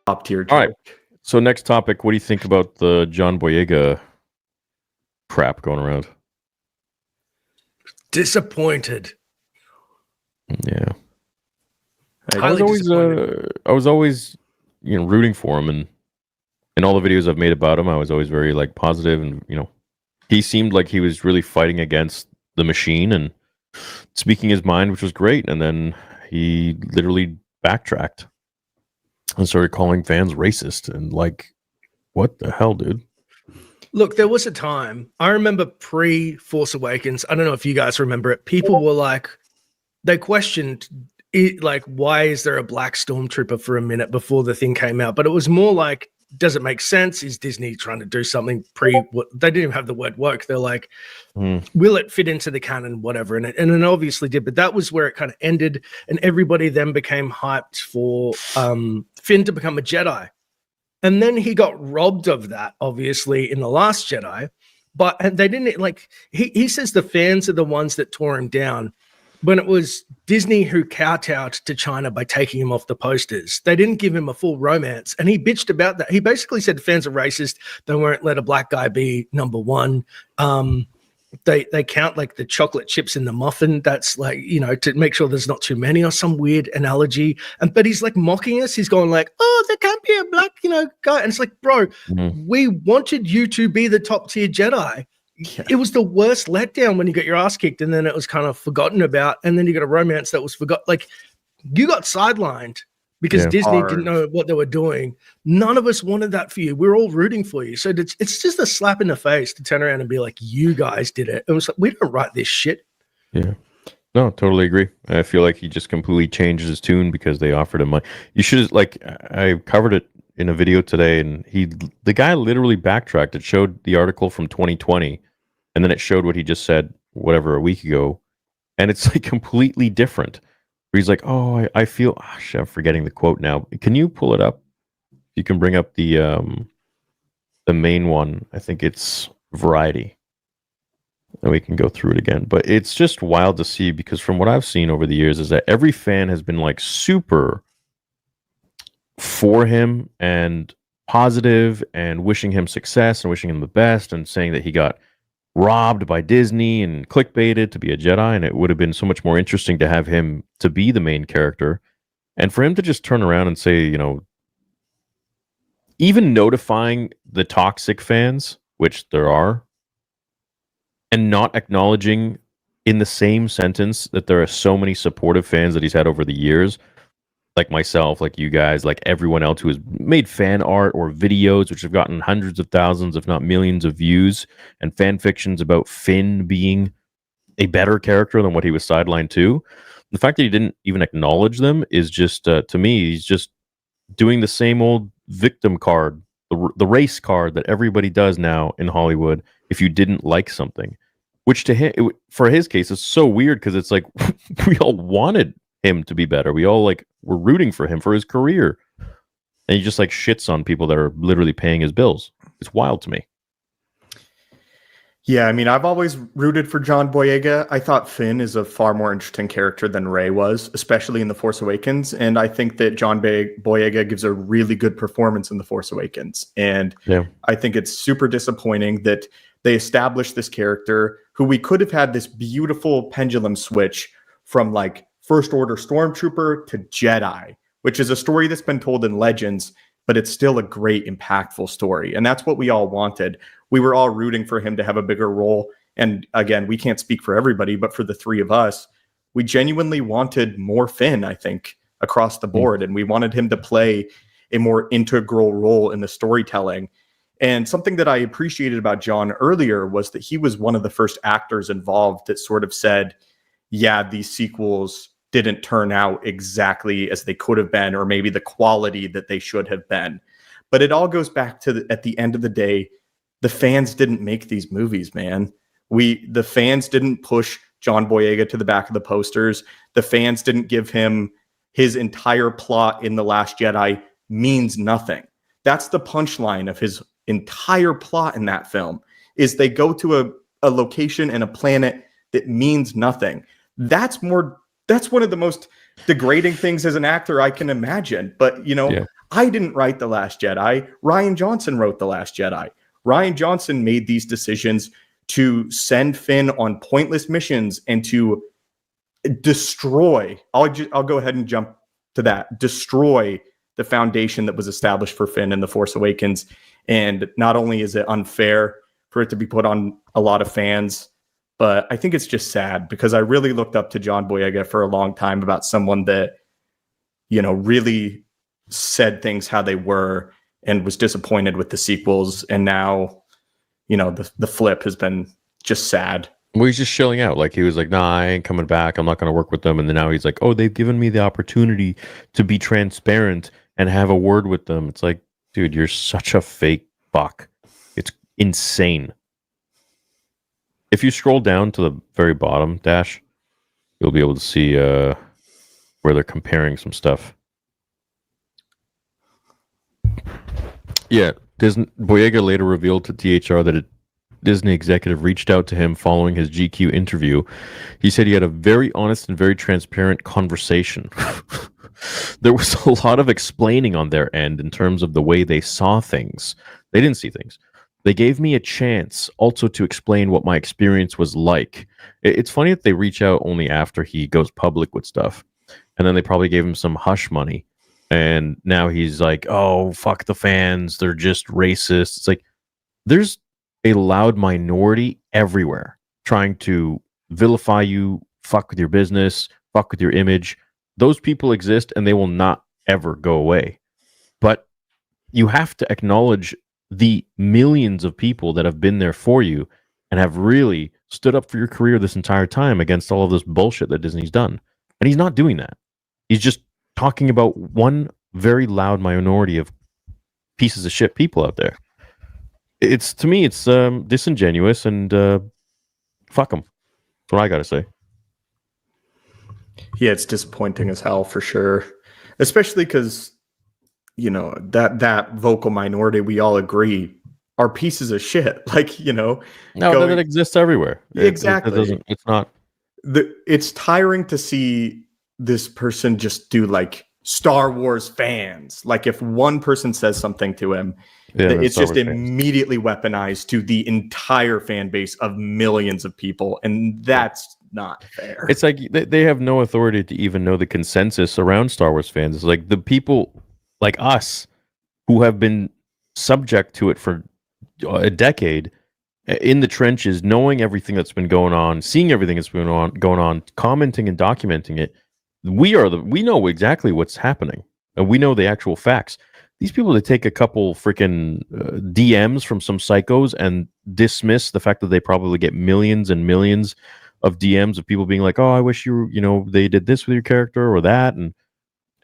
top tier All right. joke. So next topic, what do you think about the John Boyega crap going around? Disappointed. Yeah. I was always, rooting for him, and in all the videos I've made about him, I was always very like positive, and he seemed like he was really fighting against the machine and speaking his mind, which was great. And then he literally backtracked and started calling fans racist, and like, what the hell, dude? Look, there was a time, I remember pre-Force Awakens, I don't know if you guys remember it, people were like, they questioned it, like, why is there a black stormtrooper for a minute before the thing came out? But it was more like, does it make sense? Is Disney trying to do something they didn't even have the word woke. They're like, will it fit into the canon, whatever? And it obviously did, but that was where it kind of ended, and everybody then became hyped for Finn to become a Jedi. And then he got robbed of that, obviously, in The Last Jedi. But they didn't, like, he says the fans are the ones that tore him down, when it was Disney who kowtowed to China by taking him off the posters. They didn't give him a full romance. And he bitched about that. He basically said fans are racist. They won't let a black guy be number one. They count like the chocolate chips in the muffin. That's like, to make sure there's not too many, or some weird analogy. But he's like mocking us. He's going like, oh, there can't be a black, guy. And it's like, bro, we wanted you to be the top tier Jedi. Yeah. It was the worst letdown when you got your ass kicked, and then it was kind of forgotten about. And then you got a romance that was forgotten. Like, you got sidelined because Disney didn't know what they were doing. None of us wanted that for you. We're all rooting for you. So it's just a slap in the face to turn around and be like, you guys did it. It was like, we don't write this shit. Yeah. No, totally agree. I feel like he just completely changed his tune because they offered him money. You should, like, I covered it in a video today, and the guy literally backtracked. It showed the article from 2020, and then it showed what he just said, whatever, a week ago, and it's like completely different. He's like, oh, I feel, I'm forgetting the quote now. Can you pull it up? You can bring up the main one. I think it's Variety, and we can go through it again. But it's just wild to see, because from what I've seen over the years is that every fan has been like super for him and positive and wishing him success and wishing him the best, and saying that he got robbed by Disney and clickbaited to be a Jedi, and it would have been so much more interesting to have him to be the main character. And for him to just turn around and say, even notifying the toxic fans, which there are, and not acknowledging in the same sentence that there are so many supportive fans that he's had over the years, like myself, like you guys, like everyone else who has made fan art or videos which have gotten hundreds of thousands, if not millions of views, and fan fictions about Finn being a better character than what he was sidelined to. The fact that he didn't even acknowledge them is just, to me, he's just doing the same old victim card, the race card that everybody does now in Hollywood if you didn't like something. Which to him, for his case, is so weird, because it's like we all wanted him to be better. We all were rooting for him for his career, and he just like shits on people that are literally paying his bills. It's wild to me. Yeah, I mean, I've always rooted for John Boyega. I thought Finn is a far more interesting character than Rey was, especially in The Force Awakens. And I think that John Boyega gives a really good performance in The Force Awakens. And I think it's super disappointing that they established this character who we could have had this beautiful pendulum switch from like First Order Stormtrooper to Jedi, which is a story that's been told in Legends, but it's still a great, impactful story. And that's what we all wanted. We were all rooting for him to have a bigger role. And again, we can't speak for everybody, but for the three of us, we genuinely wanted more Finn, I think, across the board. And we wanted him to play a more integral role in the storytelling. And something that I appreciated about John earlier was that he was one of the first actors involved that sort of said, yeah, these sequels didn't turn out exactly as they could have been, or maybe the quality that they should have been. But it all goes back to at the end of the day, the fans didn't make these movies, man. The fans didn't push John Boyega to the back of the posters. The fans didn't give him his entire plot in The Last Jedi means nothing. That's the punchline of his entire plot in that film, is they go to a location and a planet that means nothing. That's one of the most degrading things as an actor I can imagine. But, I didn't write The Last Jedi. Rian Johnson wrote The Last Jedi. Rian Johnson made these decisions to send Finn on pointless missions and to destroy. I'll go ahead and jump to that. Destroy the foundation that was established for Finn in The Force Awakens. And not only is it unfair for it to be put on a lot of fans, but I think it's just sad because I really looked up to John Boyega for a long time about someone that, you know, really said things how they were and was disappointed with the sequels. And now, you know, the flip has been just sad. Well, he's just shilling out. Like, he was like, nah, I ain't coming back. I'm not going to work with them. And then now he's like, oh, they've given me the opportunity to be transparent and have a word with them. It's like, dude, you're such a fake fuck. It's insane. If you scroll down to the very bottom, Dash, you'll be able to see where they're comparing some stuff. Yeah, Boyega later revealed to THR that a Disney executive reached out to him following his GQ interview. He said he had a very honest and very transparent conversation. There was a lot of explaining on their end in terms of the way they saw things. They didn't see things. They gave me a chance also to explain what my experience was like. It's funny that they reach out only after he goes public with stuff. And then they probably gave him some hush money. And now he's like, oh, fuck the fans. They're just racist. It's like, there's a loud minority everywhere trying to vilify you, fuck with your business, fuck with your image. Those people exist and they will not ever go away. But you have to acknowledge the millions of people that have been there for you and have really stood up for your career this entire time against all of this bullshit that Disney's done. And he's not doing that. He's just talking about one very loud minority of pieces of shit people out there. It's, to me, it's disingenuous and fuck them. That's what I gotta say. Yeah, it's disappointing as hell for sure. Especially because, you know, that vocal minority, we all agree, are pieces of shit. Like, you know, no, that exists everywhere. Exactly. It's not. It's tiring to see this person just do like Star Wars fans. Like, if one person says something to him, it's just immediately weaponized to the entire fan base of millions of people, and that's not fair. It's like they have no authority to even know the consensus around Star Wars fans. It's like the people like us who have been subject to it for a decade, in the trenches, knowing everything that's been going on, seeing everything that's been going on, commenting and documenting it. We know exactly what's happening, and we know the actual facts. These people that take a couple freaking DMs from some psychos and dismiss the fact that they probably get millions and millions of DMs of people being like, "Oh, I wish they did this with your character or that," and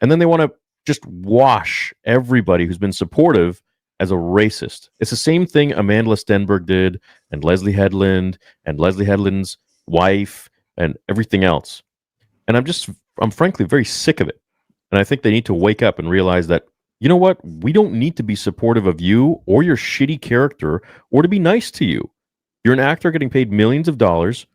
then they want to just wash everybody who's been supportive as a racist. It's the same thing Amanda Stenberg did, and Leslie Headland, and Leslie Headland's wife, and everything else. And I'm frankly very sick of it. And I think they need to wake up and realize that, you know what? We don't need to be supportive of you or your shitty character or to be nice to you. You're an actor getting paid millions of dollars.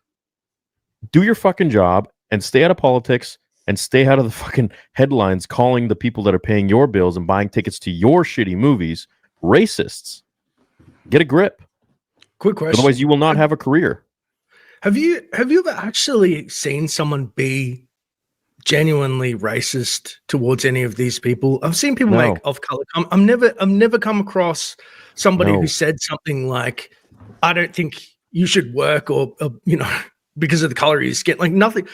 Do your fucking job and stay out of politics and stay out of the fucking headlines calling the people that are paying your bills and buying tickets to your shitty movies racists. Get a grip. Quick question. Otherwise, you will not have a career. Have you ever actually seen someone be genuinely racist towards any of these people? I've seen people make off-color I'm never come across somebody who said something like, "I don't think you should work," or because of the color of your skin, like nothing.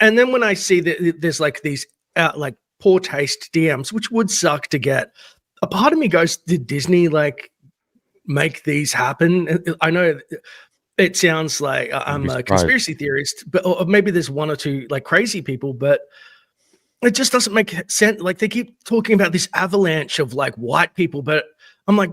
And then when I see that there's like these like poor taste DMs, which would suck to get, a part of me goes, did Disney like make these happen? I know it sounds like I'm a conspiracy theorist, but or maybe there's one or two like crazy people, but it just doesn't make sense. Like, they keep talking about this avalanche of like white people, but I'm like,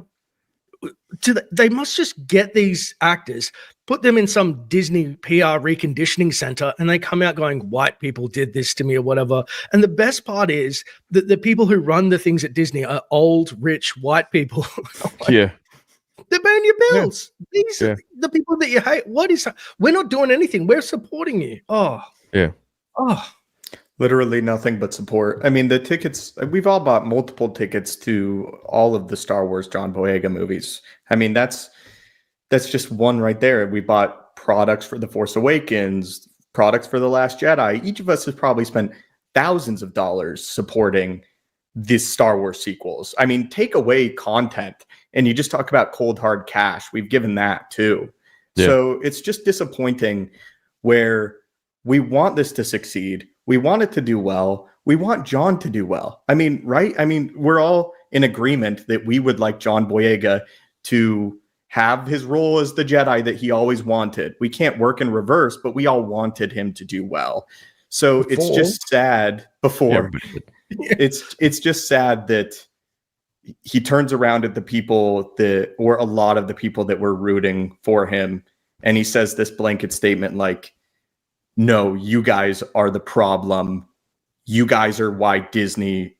they must just get these actors, put them in some Disney PR reconditioning center, and they come out going, white people did this to me or whatever. And the best part is that the people who run the things at Disney are old, rich, white people. Like, yeah. They're paying your bills. Yeah. These are the people that you hate. What is that? We're not doing anything. We're supporting you. Oh. Yeah. Oh. Literally nothing but support. I mean, the tickets, we've all bought multiple tickets to all of the Star Wars John Boyega movies. I mean, that's just one right there. We bought products for The Force Awakens, products for The Last Jedi. Each of us has probably spent thousands of dollars supporting these Star Wars sequels. I mean, take away content and you just talk about cold hard cash. We've given that too. Yeah. So it's just disappointing where we want this to succeed. We want it to do well. We want John to do well. I mean, right? I mean, we're all in agreement that we would like John Boyega to have his role as the Jedi that he always wanted. We can't work in reverse, but we all wanted him to do well. So it's just sad before. It's just sad that he turns around at the people that, or a lot of the people that were rooting for him, and he says this blanket statement like, no, you guys are the problem. You guys are why Disney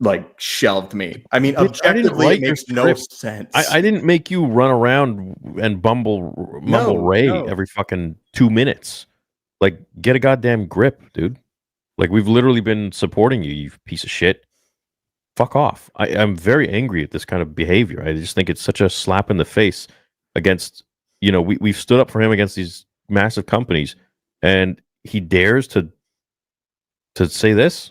like shelved me. I mean, objectively, it makes no sense. I didn't make you run around and mumble Ray every fucking 2 minutes. Like, get a goddamn grip, dude. Like, we've literally been supporting you, you piece of shit. Fuck off. I'm very angry at this kind of behavior. I just think it's such a slap in the face against, you know, we've stood up for him against these massive companies, and he dares to say this.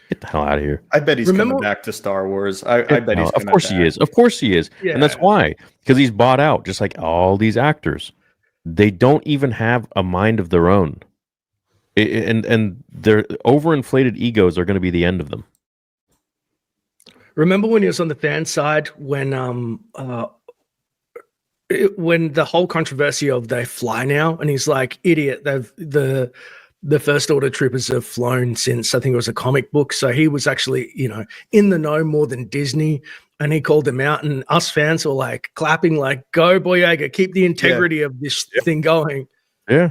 Get the hell out of here. I bet he's coming back to Star Wars. I bet he's coming back. Of course he is. Of course he is. Yeah. And that's why. Because he's bought out, just like all these actors. They don't even have a mind of their own. And their overinflated egos are going to be the end of them. Remember when he was on the fan side when the whole controversy of they fly now, and he's like, idiot, the First Order troopers have flown since, I think it was a comic book. So he was actually, you know, in the know more than Disney, and he called them out, and us fans were like clapping, like, go Boyega, keep the integrity of this thing going. Yeah.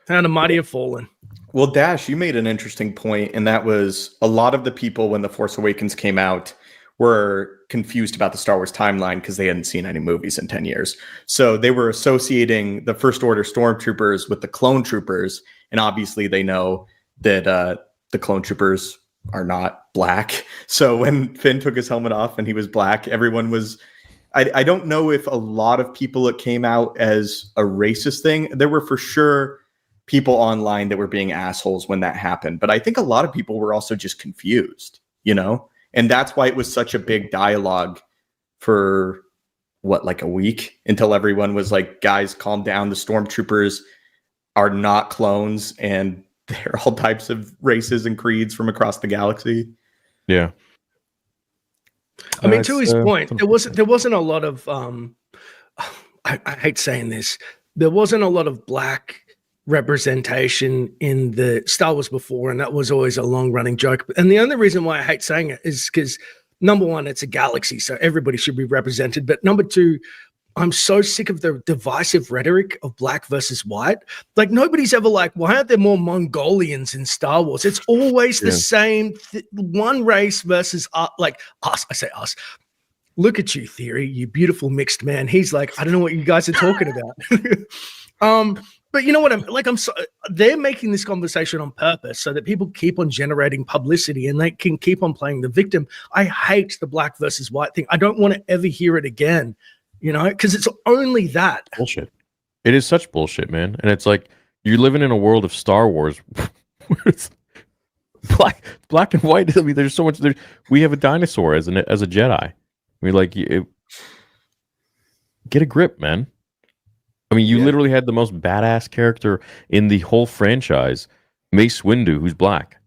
How the mighty have fallen. Well, Dash, you made an interesting point, and that was a lot of the people when The Force Awakens came out were confused about the Star Wars timeline because they hadn't seen any movies in 10 years. So they were associating the First Order stormtroopers with the clone troopers, and obviously they know that the clone troopers are not black. So when Finn took his helmet off and he was black, everyone was... I don't know if a lot of people, it came out as a racist thing. There were for sure people online that were being assholes when that happened. But I think a lot of people were also just confused, you know? And that's why it was such a big dialogue for, like a week, until everyone was like, guys, calm down. The stormtroopers are not clones, and they're all types of races and creeds from across the galaxy. Yeah. I mean, to his point, there wasn't a lot of, I hate saying this, there wasn't a lot of black representation in the Star Wars before, and that was always a long-running joke. And the only reason why I hate saying it is because, number one, it's a galaxy, so everybody should be represented. But number two, I'm so sick of the divisive rhetoric of black versus white. Like, nobody's ever like, why aren't there more Mongolians in Star Wars? It's always the same one race versus like us. I say us. Look at you, Theory, you beautiful mixed man. He's like, I don't know what you guys are talking about. But you know what? They're making this conversation on purpose so that people keep on generating publicity and they can keep on playing the victim. I hate the black versus white thing. I don't want to ever hear it again, you know, because it's only that. Bullshit. It is such bullshit, man. And it's like, you're living in a world of Star Wars where it's black and white. I mean, there's so much. We have a dinosaur as a Jedi. I mean, like, get a grip, man. I mean, you literally had the most badass character in the whole franchise, Mace Windu, who's black.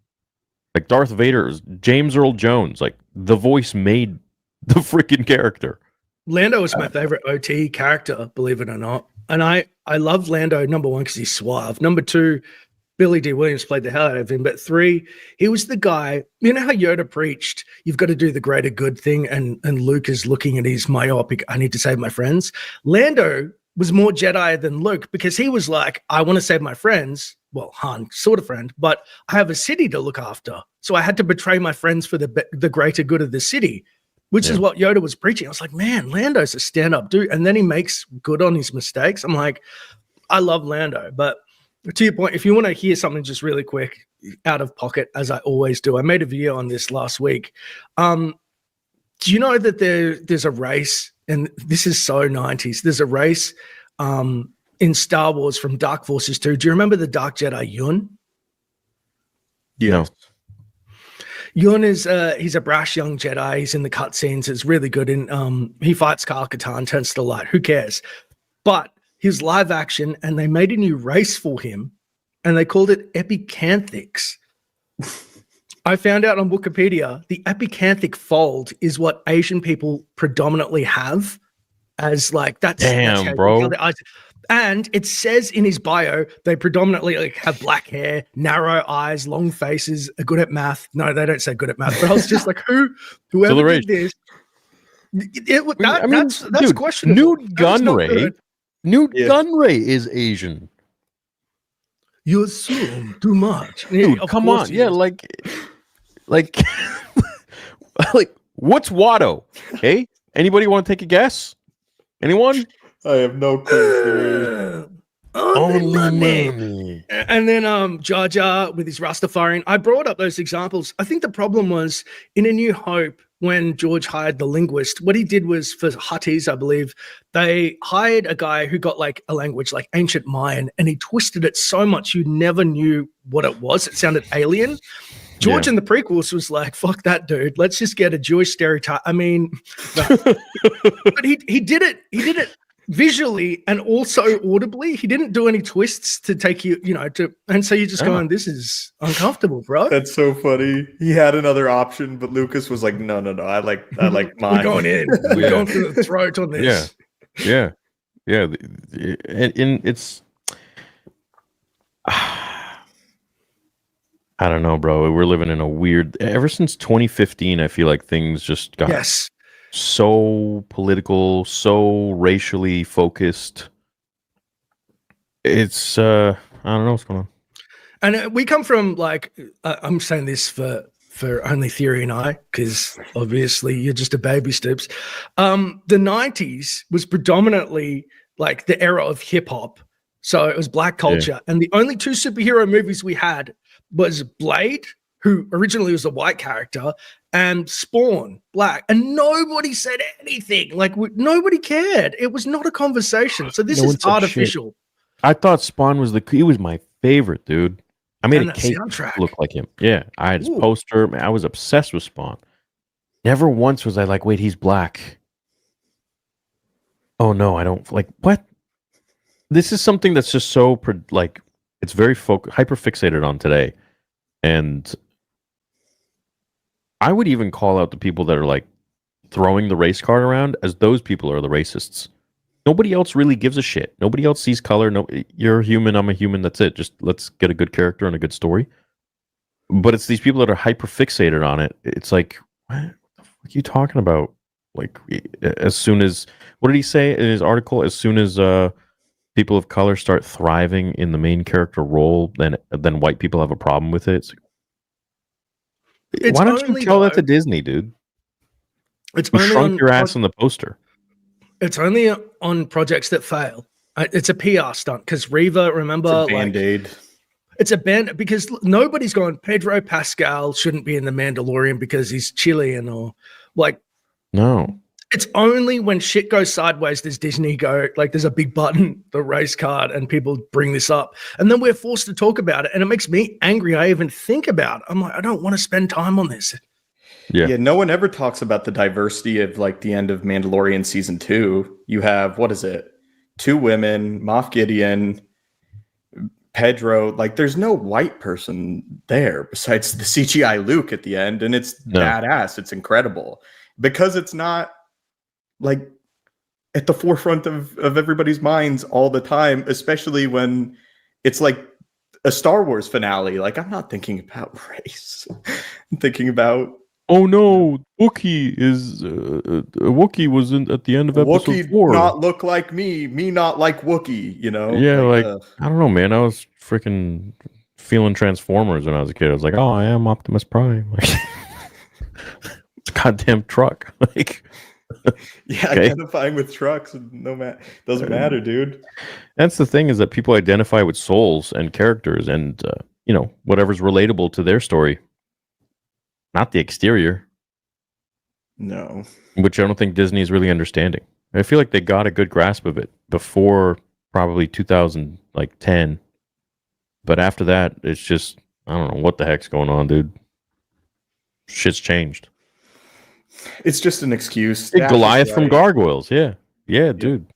Like, Darth Vader, James Earl Jones. Like, the voice made the freaking character. Lando is my favorite OT character, believe it or not. And I love Lando, number one, because he's suave. Number two, Billy D. Williams played the hell out of him. But three, he was the guy, you know how Yoda preached, you've got to do the greater good thing, and Luke is looking at his myopic, I need to save my friends. Lando was more Jedi than Luke, because he was like, I want to save my friends. Well, Han, sort of friend, but I have a city to look after. So I had to betray my friends for the greater good of the city, which is what Yoda was preaching. I was like, man, Lando's a stand-up dude. And then he makes good on his mistakes. I'm like, I love Lando. But To your point, if you want to hear something just really quick, out of pocket, as I always do, I made a video on this last week. Do you know that there's a race, and this is so 90s, there's a race in Star Wars from Dark Forces 2. Do you remember the Dark Jedi Yun? Yeah. Yun is he's a brash young Jedi. He's in the cutscenes. It's really good. And he fights Kyle Katarn, turns to the light. Who cares? But he's live action, and they made a new race for him, and they called it Epicanthics. I found out on Wikipedia the epicanthic fold is what Asian people predominantly have, as like that's damn, bro. And it says in his bio they predominantly like have black hair, narrow eyes, long faces, are good at math. No, they don't say good at math. But I was just like, whoever did this, that's dude, questionable. Newt Gunray is Asian. You assume too much. Dude, come on. Yeah, like like what's Watto? Hey, anybody want to take a guess? Anyone? I have no clue. Only money. And then Jar Jar with his Rastafarian. I brought up those examples. I think the problem was in A New Hope, when George hired the linguist, what he did was for Huttese, I believe, they hired a guy who got like a language like ancient Mayan, and he twisted it so much you never knew what it was. It sounded alien. George in the prequels was like, fuck that, dude. Let's just get a Jewish stereotype. I mean, but he did it. He did it visually and also audibly. He didn't do any twists to take you, and so you're just going, this is uncomfortable, bro. That's so funny. He had another option, but Lucas was like, no. I like mine. We're going in. We're going for the throat on this. Yeah. And it's I don't know, bro. We're living in a weird. Ever since 2015, I feel like things just got so political, so racially focused. It's I don't know what's going on. And we come from like I'm saying this for only Theory and I, because obviously you're just a baby, Stoops. The 90s was predominantly like the era of hip hop. So it was black culture. And the only two superhero movies we had was Blade, who originally was a white character, and Spawn, black. And nobody said anything. Like nobody cared. It was not a conversation. So this is artificial. Shit. I thought Spawn was he was my favorite, dude. I made a cake look like him. Yeah, I had his poster. Man, I was obsessed with Spawn. Never once was I like, wait, he's black. Oh no, I don't like what? This is something that's just so like it's very hyper fixated on today, and I would even call out the people that are like throwing the race card around as those people are the racists. Nobody else really gives a shit. Nobody else sees color. No, you're a human. I'm a human. That's it. Just let's get a good character and a good story. But it's these people that are hyper fixated on it. It's like, what the fuck are you talking about? Like, as soon as, what did he say in his article? As soon as people of color start thriving in the main character role, then white people have a problem with it. Why don't you tell that to Disney, dude? It's you shrunk your ass on the poster. It's only on projects that fail. It's a PR stunt because Reva, remember, it's a Band-Aid. It's a band because nobody's going, Pedro Pascal shouldn't be in The Mandalorian because he's Chilean or like. No. It's only when shit goes sideways does Disney go, like there's a big button, the race card, and people bring this up. And then we're forced to talk about it. And it makes me angry. I even think about it. I'm like, I don't want to spend time on this. Yeah, no one ever talks about the diversity of like the end of Mandalorian season 2. You have, what is it? 2 women, Moff Gideon, Pedro. Like there's no white person there besides the CGI Luke at the end. And it's badass. It's incredible because it's not like at the forefront of everybody's minds all the time, especially when it's like a Star Wars finale. Like I'm not thinking about race. I'm thinking about, oh no, Wookiee is Wookiee was at the end of episode Wookiee 4. Not look like me not like Wookiee, Yeah, like I don't know, man. I was freaking feeling Transformers when I was a kid. I was like, oh, I am Optimus Prime. Like, goddamn truck. Like, Yeah, Okay. identifying with trucks doesn't matter, dude. That's the thing, is that people identify with souls and characters and whatever's relatable to their story, not the exterior, No. which I don't think Disney is really understanding. I feel like they got a good grasp of it before probably 2010, but after that, it's just, I don't know what the heck's going on, dude. Shit's changed. It's just an excuse. Hey, Dash is Goliath from right. Gargoyles, yeah, dude,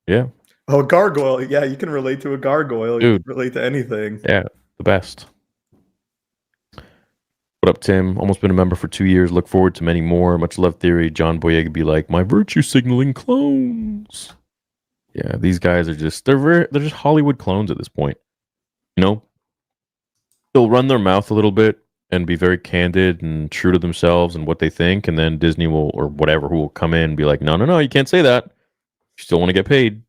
yeah, Oh, a gargoyle. Yeah, you can relate to a gargoyle. You Dude. can relate to anything. yeah, the best. What up, Tim? Almost been a member for 2 years. Look forward to many more. Much love, Theory. John Boyega be like, my virtue signaling clones. Yeah, these guys are just, they're just Hollywood clones at this point. You know, they'll run their mouth a little bit and be very candid and true to themselves and what they think, and then Disney will, or whatever, who will come in and be like, no, you can't say that. You still want to get paid.